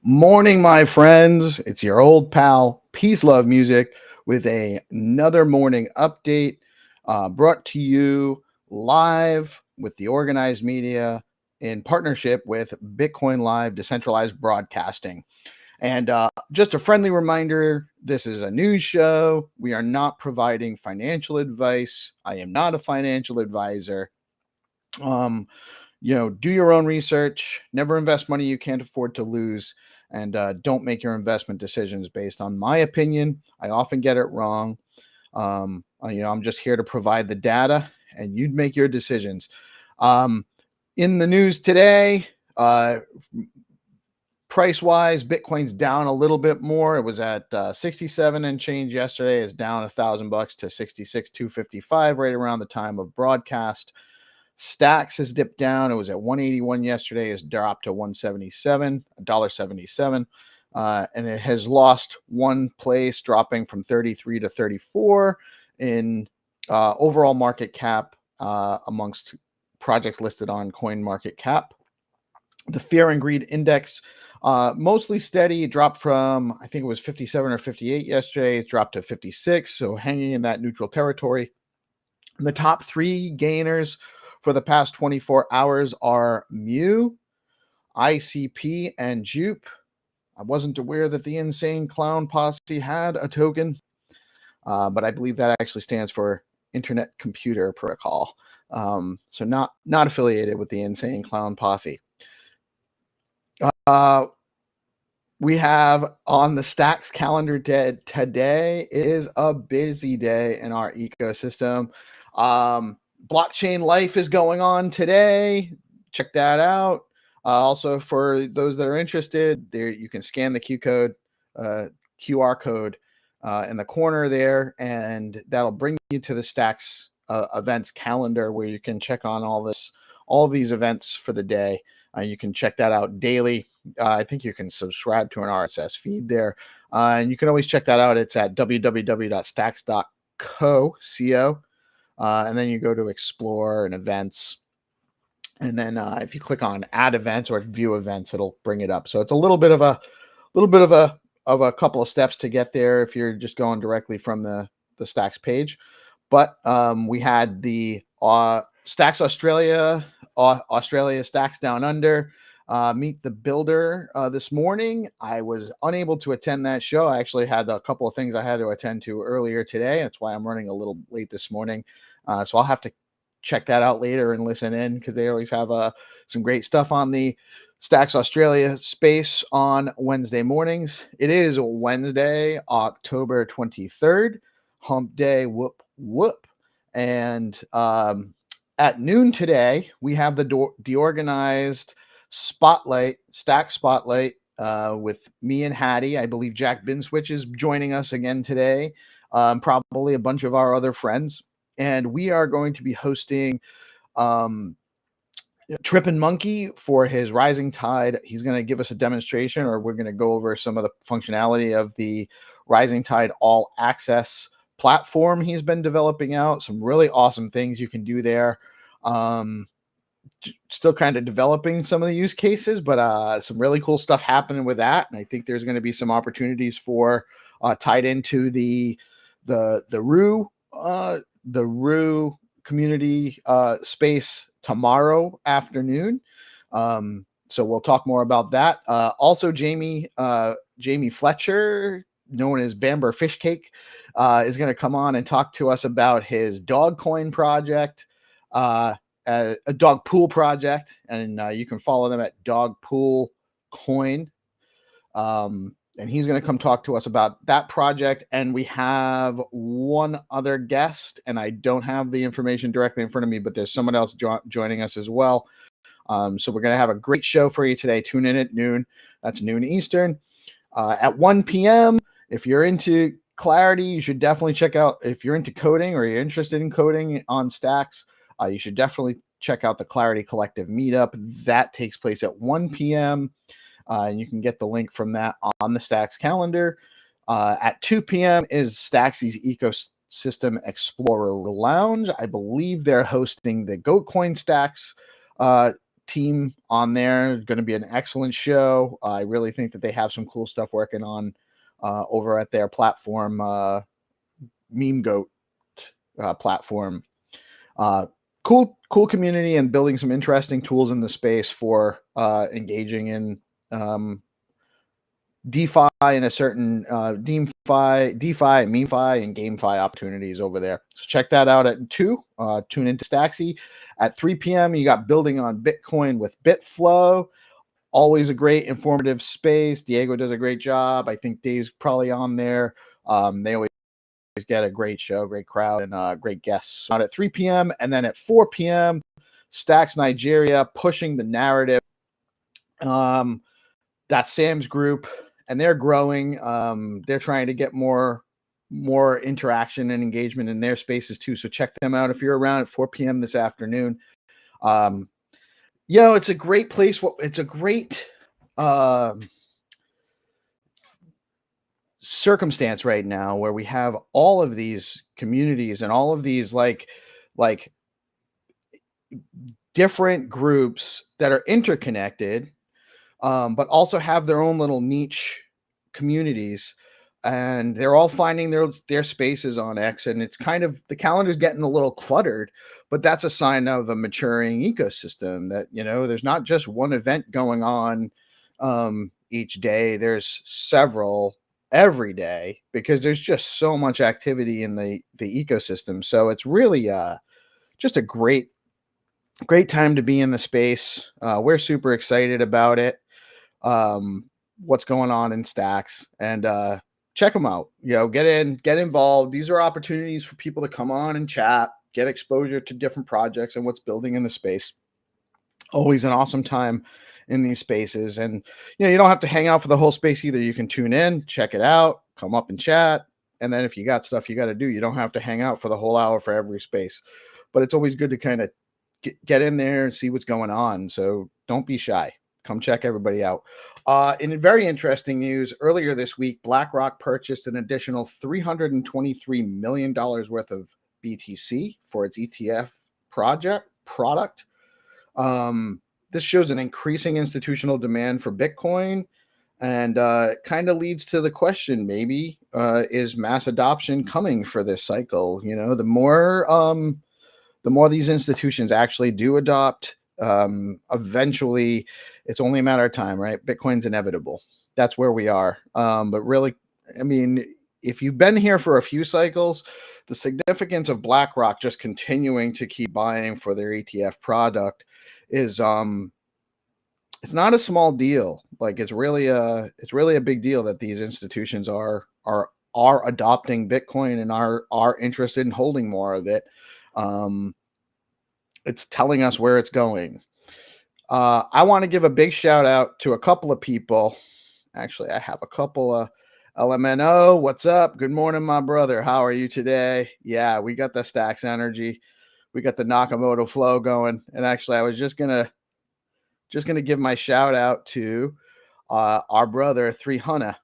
Morning, my friends. It's your old pal, PeaceLoveMusic, with another morning update brought to you live with the organized media in partnership with Bitcoin Live Decentralized Broadcasting. And just a friendly reminder, this is a news show. We are not providing financial advice. I am not a financial advisor. Do your own research. Never invest money you can't afford to lose, and don't make your investment decisions based on my opinion. I often get it wrong. I'm just here to provide the data, and you'd make your decisions. In the news today, price-wise, Bitcoin's down a little bit more. It was at 67 and change yesterday. It's down $1,000 to 66,255 right around the time of broadcast. Stacks has dipped down. It was at 181 yesterday. It's dropped to 177, $1.77. And it has lost one place, dropping from 33 to 34 in overall market cap amongst projects listed on CoinMarketCap. The Fear and Greed Index, mostly steady. It dropped from, I think it was 57 or 58 yesterday. It dropped to 56, so hanging in that neutral territory. The top three gainers for the past 24 hours are Mu, ICP, and Jupe. I wasn't aware that the Insane Clown Posse had a token, but I believe that actually stands for Internet Computer Protocol. So not affiliated with the Insane Clown Posse. We have on the Stacks calendar today is a busy day in our ecosystem. Blockchain Life is going on today. Check that out. Also, for those that are interested, there you can scan the QR code in the corner there, and that'll bring you to the Stacks events calendar where you can check on all of these events for the day. You can check that out daily. I think you can subscribe to an RSS feed there, and you can always check that out. It's at www.stacks.co. And then you go to explore and events. And then if you click on add events or view events, it'll bring it up. So it's a little bit of a couple of steps to get there if you're just going directly from the Stacks page. But we had the Stacks Australia Stacks Down Under Meet the Builder this morning. I was unable to attend that show. I actually had a couple of things I had to attend to earlier today. That's why I'm running a little late this morning. So I'll have to check that out later and listen in, because they always have some great stuff on the Stacks Australia space on Wednesday mornings. It is Wednesday, October 23rd, hump day, whoop, whoop. And at noon today, we have the DeOrganized Stack Spotlight with me and Haddy. I believe Jack Binswitch is joining us again today, probably a bunch of our other friends. And we are going to be hosting Trippin' Monkey for his Rising Tide. He's going to give us a demonstration, or we're going to go over some of the functionality of the Rising Tide All Access platform he's been developing out. Some really awesome things you can do there. Still kind of developing some of the use cases, but some really cool stuff happening with that. And I think there's going to be some opportunities for tied into the Rue community space tomorrow afternoon. So we'll talk more about that. Also, Jamie Fletcher, known as Bamber Fishcake, is going to come on and talk to us about his dog coin project, a dog pool project, and you can follow them at Dog Pool Coin. And he's going to come talk to us about that project. And we have one other guest, and I don't have the information directly in front of me, but there's someone else joining us as well. So we're going to have a great show for you today. Tune in at noon. That's noon Eastern. At 1 p.m., if you're into Clarity, you should definitely check out, if you're into coding or you're interested in coding on Stacks, you should definitely check out the Clarity Collective meetup. That takes place at 1 p.m., and you can get the link from that on the Stacks calendar. At 2 p.m. is Staxy's Ecosystem Explorer Lounge. I believe they're hosting the GoatCoin Stacks team on there. Going to be an excellent show. I really think that they have some cool stuff working on over at their platform, Meme Goat platform. Cool community and building some interesting tools in the space for engaging in DeFi and a certain DeFi, MeFi, and GameFi opportunities over there. So check that out at 2. Tune into Staxy at 3 p.m. You got Building on Bitcoin with BitFlow. Always a great informative space. Diego does a great job. I think Dave's probably on there. They always get a great show, great crowd, and great guests. Out at 3 p.m. And then at 4 p.m., Stacks Nigeria pushing the narrative. That's Sam's group, and they're growing. They're trying to get more interaction and engagement in their spaces too. So check them out if you're around at 4 p.m. this afternoon. It's a great place. It's a great circumstance right now where we have all of these communities and all of these like different groups that are interconnected, but also have their own little niche communities, and they're all finding their spaces on X. And it's kind of, the calendar's getting a little cluttered, but that's a sign of a maturing ecosystem that, there's not just one event going on each day. There's several every day because there's just so much activity in the ecosystem. So it's really just a great time to be in the space. We're super excited about it. What's going on in Stacks, and check them out. Get involved. These are opportunities for people to come on and chat, get exposure to different projects and what's building in the space. Always an awesome time in these spaces. And you don't have to hang out for the whole space either. You can tune in, check it out, come up and chat, and then if you got stuff you got to do, you don't have to hang out for the whole hour for every space. But it's always good to kind of get in there and see what's going on. So don't be shy. Come check everybody out. In very interesting news, earlier this week, BlackRock purchased an additional $323 million worth of BTC for its ETF product. This shows an increasing institutional demand for Bitcoin, and it kind of leads to the question, maybe, is mass adoption coming for this cycle? The more these institutions actually do adopt, eventually it's only a matter of time, right? Bitcoin's inevitable. That's where we are. But really, if you've been here for a few cycles, the significance of BlackRock just continuing to keep buying for their ETF product is it's not a small deal. Like it's really a big deal that these institutions are adopting Bitcoin and are interested in holding more of it. It's telling us where it's going. I want to give a big shout out to a couple of people. Actually, I have a couple of LMNO. What's up? Good morning, my brother. How are you today? Yeah, we got the Stacks energy. We got the Nakamoto flow going. And actually, I was just gonna give my shout out to our brother 300.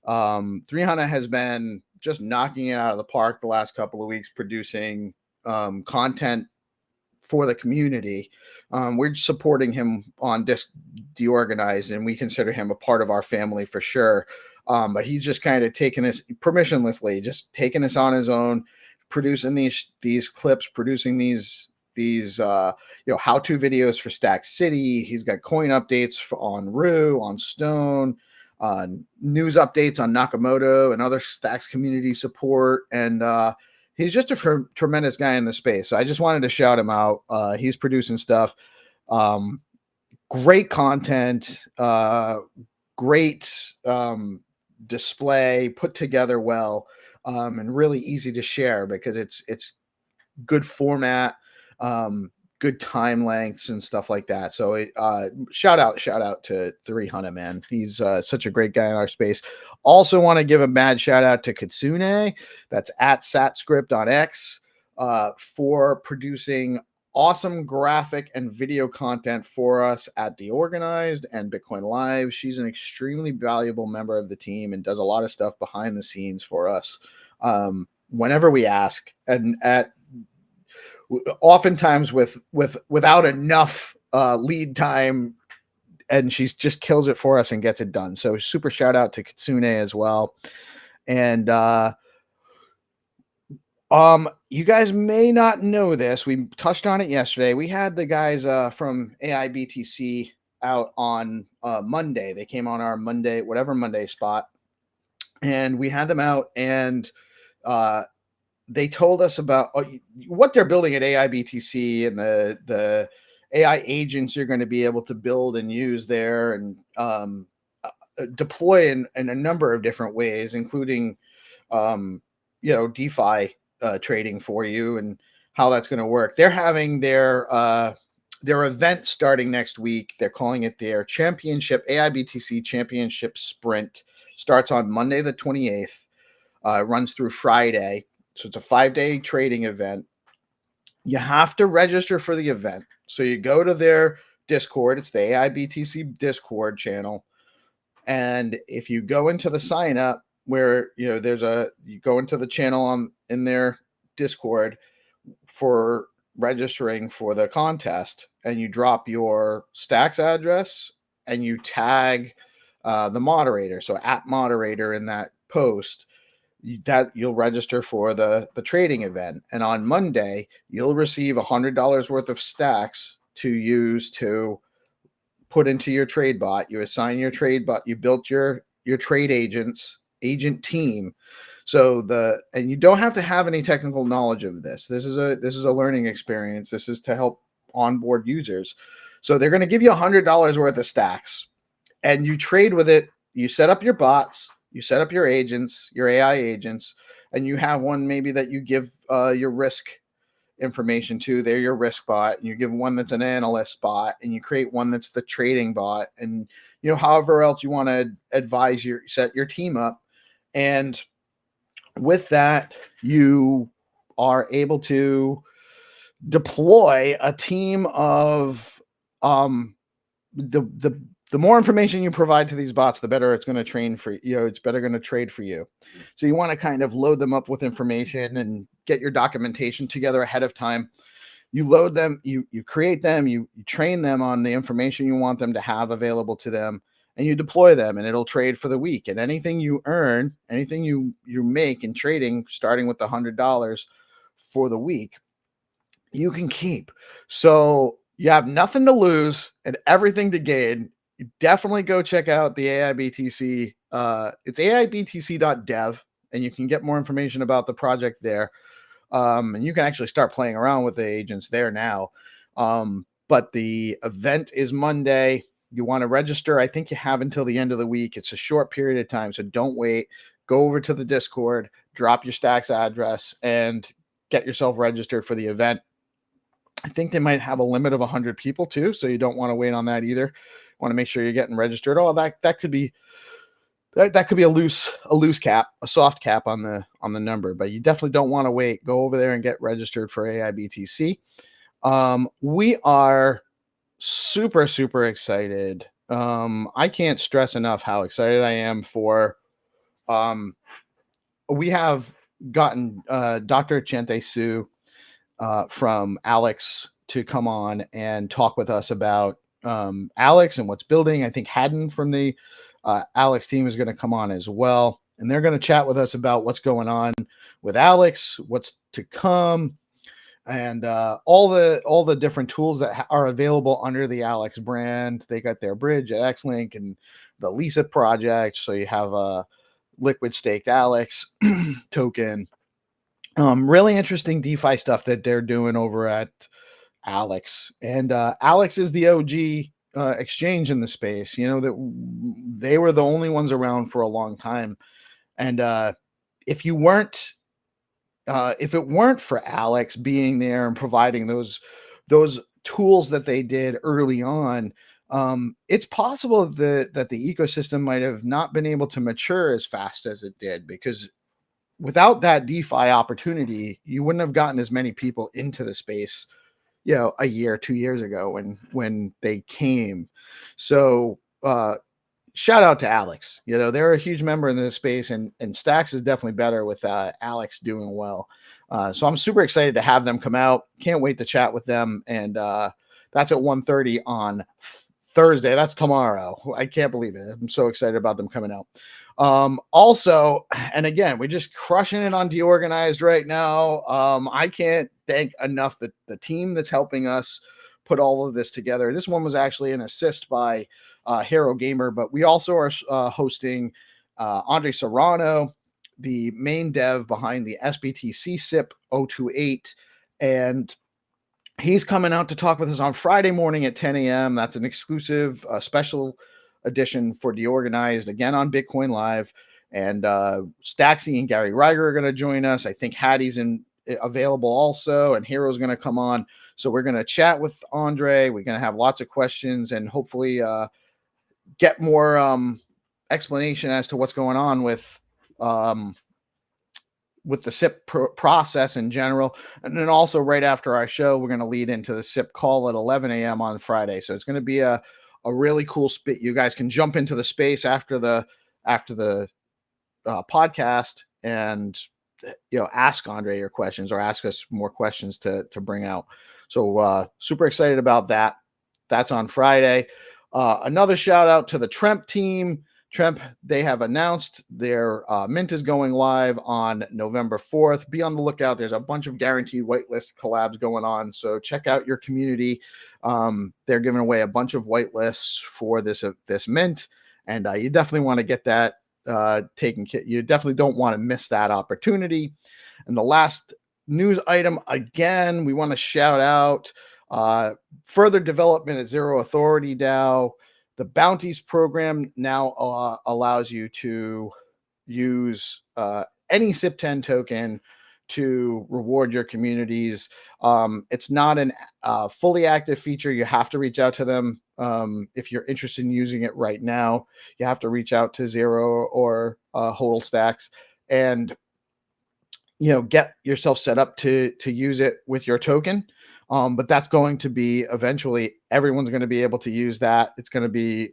300 has been just knocking it out of the park the last couple of weeks, producing content for the community. We're supporting him on DeOrganized, and we consider him a part of our family for sure. But he's just kind of taking this permissionlessly, just taking this on his own, producing these clips, producing these how-to videos for Stack City. He's got coin updates on Rue, on Stone, news updates on Nakamoto and other Stacks community support, and he's just a tremendous guy in the space. So I just wanted to shout him out. He's producing stuff, great content, great display, put together well, and really easy to share because it's good format, good time lengths and stuff like that. So shout out to 300, man. He's such a great guy in our space. Also want to give a mad shout out to Kitsune, that's at Satscript on X, for producing awesome graphic and video content for us at DeOrganized and Bitcoin Live. She's an extremely valuable member of the team and does a lot of stuff behind the scenes for us whenever we ask, and oftentimes without enough lead time, and she's just kills it for us and gets it done. So super shout out to Kitsune as well. And you guys may not know this. We touched on it yesterday. We had the guys from AIBTC out on Monday. They came on our Monday, whatever Monday spot, and we had them out, and they told us about what they're building at AIBTC and the AI agents you're going to be able to build and use there, and deploy in a number of different ways, including DeFi trading for you, and how that's going to work. They're having their event starting next week. They're calling it their championship, AIBTC Championship Sprint. Starts on Monday the 28th, runs through Friday. So it's a 5-day trading event. You have to register for the event. So you go to their Discord. It's the AIBTC Discord channel. And if you go into the sign up, where you go into the channel in their Discord for registering for the contest, and you drop your Stacks address and you tag the moderator, so @moderator in that post, that you'll register for the trading event. And on Monday, you'll receive $100 worth of stacks to use to put into your trade bot. You assign your trade bot. You built your trade agent team. And you don't have to have any technical knowledge of this. This is a learning experience. This is to help onboard users. So they're going to give you $100 worth of stacks, and you trade with it. You set up your bots, you set up your agents, your AI agents, and you have one maybe that you give your risk information to. They're your risk bot. And you give one that's an analyst bot, and you create one that's the trading bot, and however else you want to set your team up. And with that, you are able to deploy a team of the more information you provide to these bots, the better it's going to train for you. It's better going to trade for you. So you want to kind of load them up with information and get your documentation together ahead of time. You load them, you create them, you train them on the information you want them to have available to them, and you deploy them, and it'll trade for the week. And anything you earn, anything you make in trading, starting with the $100 for the week, you can keep. So you have nothing to lose and everything to gain. You definitely go check out the AIBTC. It's aibtc.dev, and you can get more information about the project there. And you can actually start playing around with the agents there now. But the event is Monday. You want to register. I think you have until the end of the week. It's a short period of time, so don't wait. Go over to the Discord, drop your Stacks address, and get yourself registered for the event. I think they might have a limit of 100 people too, so you don't want to wait on that either. Want to make sure you're getting registered. Oh, that could be a loose cap, a soft cap on the number, but you definitely don't want to wait. Go over there and get registered for AIBTC. We are super, super excited. I can't stress enough how excited I am for, we have gotten Dr. Chente Su from Alex to come on and talk with us about Alex and what's building. I think Hadden from the Alex team is going to come on as well, and they're going to chat with us about what's going on with Alex, what's to come, and all the different tools that are available under the Alex brand. They got their bridge at Xlink and the Lisa project. So you have a liquid staked Alex token. Really interesting DeFi stuff that they're doing over at Alex. And Alex is the OG exchange in the space. That they were the only ones around for a long time. And if it weren't for Alex being there and providing those tools that they did early on, it's possible that the ecosystem might have not been able to mature as fast as it did, because without that DeFi opportunity, you wouldn't have gotten as many people into the space, a year, 2 years ago when they came. So shout out to Alex. They're a huge member in this space, and Stacks is definitely better with Alex doing well. So I'm super excited to have them come out. Can't wait to chat with them and That's at 1:30 on Thursday. That's tomorrow. I can't believe it. I'm so excited about them coming out. Also, and again, we're just crushing it on DeOrganized right now. I can't thank enough the team that's helping us put all of this together. This one was actually an assist by Hero Gamer, but we also are hosting Andre Serrano, the main dev behind the SBTC SIP 028, and he's coming out to talk with us on Friday morning at 10 a.m. That's an exclusive special edition for DeOrganized, again on Bitcoin Live. And Staxy and Gary Reiger are going to join us. I think Haddy's available also, and Hero's going to come on. So we're going to chat with Andre. We're going to have lots of questions and hopefully get more explanation as to what's going on with the SIP process in general. And then also right after our show, we're going to lead into the SIP call at 11 a.m. on Friday. So it's going to be a really cool spit. You guys can jump into the space after the podcast and ask Andre your questions or ask us more questions to bring out. So super excited about that. That's on Friday. Another shout out to the Tremp team. Tremp, they have announced their mint is going live on November 4th. Be on the lookout. There's a bunch of guaranteed whitelist collabs going on. So check out your community. They're giving away a bunch of whitelists for this mint. And you definitely want to get that taken care. You definitely don't want to miss that opportunity. And the last news item, again, we want to shout out further development at Zero Authority DAO. The bounties program now allows you to use any SIP10 token to reward your communities. It's not a fully active feature. You have to reach out to them. If you're interested in using it right now, you have to reach out to Zero or Hodl Stacks and get yourself set up to use it with your token. But that's going to be eventually everyone's going to be able to use that. It's going to be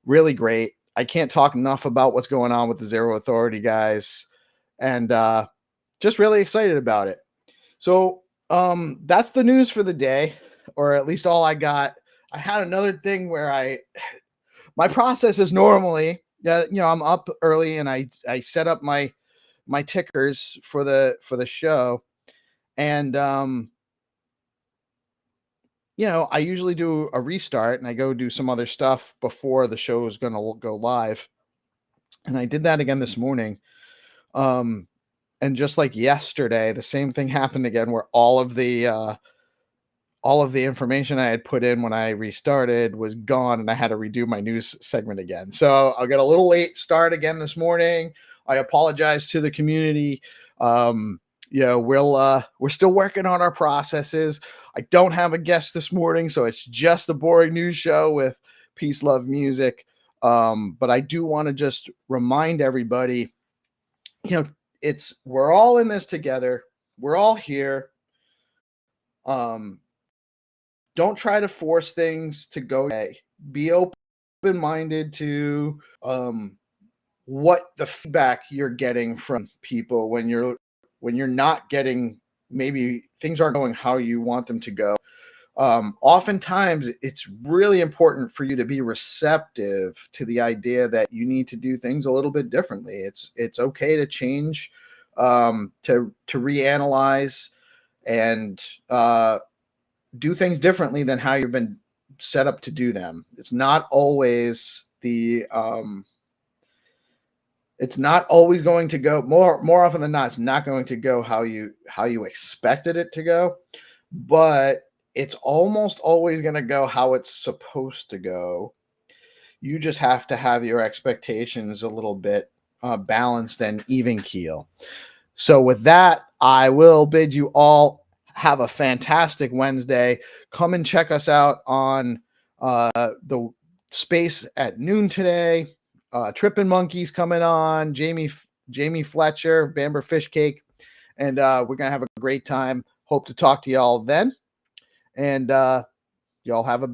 really great. I can't talk enough about what's going on with the Zero Authority guys, and just really excited about it. So that's the news for the day, or at least all I got. I had another thing where my process is normally that I'm up early and I set up my tickers for the show, and I usually do a restart and I go do some other stuff before the show is going to go live. And I did that again this morning. And just like yesterday, the same thing happened again, where all of the information I had put in when I restarted was gone and I had to redo my news segment again. So I'll get a little late start again this morning. I apologize to the community. We're still working on our processes. I don't have a guest this morning, so it's just a boring news show with PeaceLoveMusic. But I do want to just remind everybody, we're all in this together. We're all here. Don't try to force things to go away. Be open-minded to what the feedback you're getting from people when you're not getting, maybe things aren't going how you want them to go. Oftentimes it's really important for you to be receptive to the idea that you need to do things a little bit differently. It's okay to change, to reanalyze and do things differently than how you've been set up to do them. It's not always it's not always going to go, more often than not, it's not going to go how you expected it to go, but it's almost always going to go how it's supposed to go. You just have to have your expectations a little bit balanced and even keel. So with that, I will bid you all have a fantastic Wednesday. Come and check us out on the space at noon today. Trippin' Monkeys coming on, Jamie Fletcher, Bamber Fish Cake, and we're gonna have a great time. Hope to talk to y'all then, and y'all have a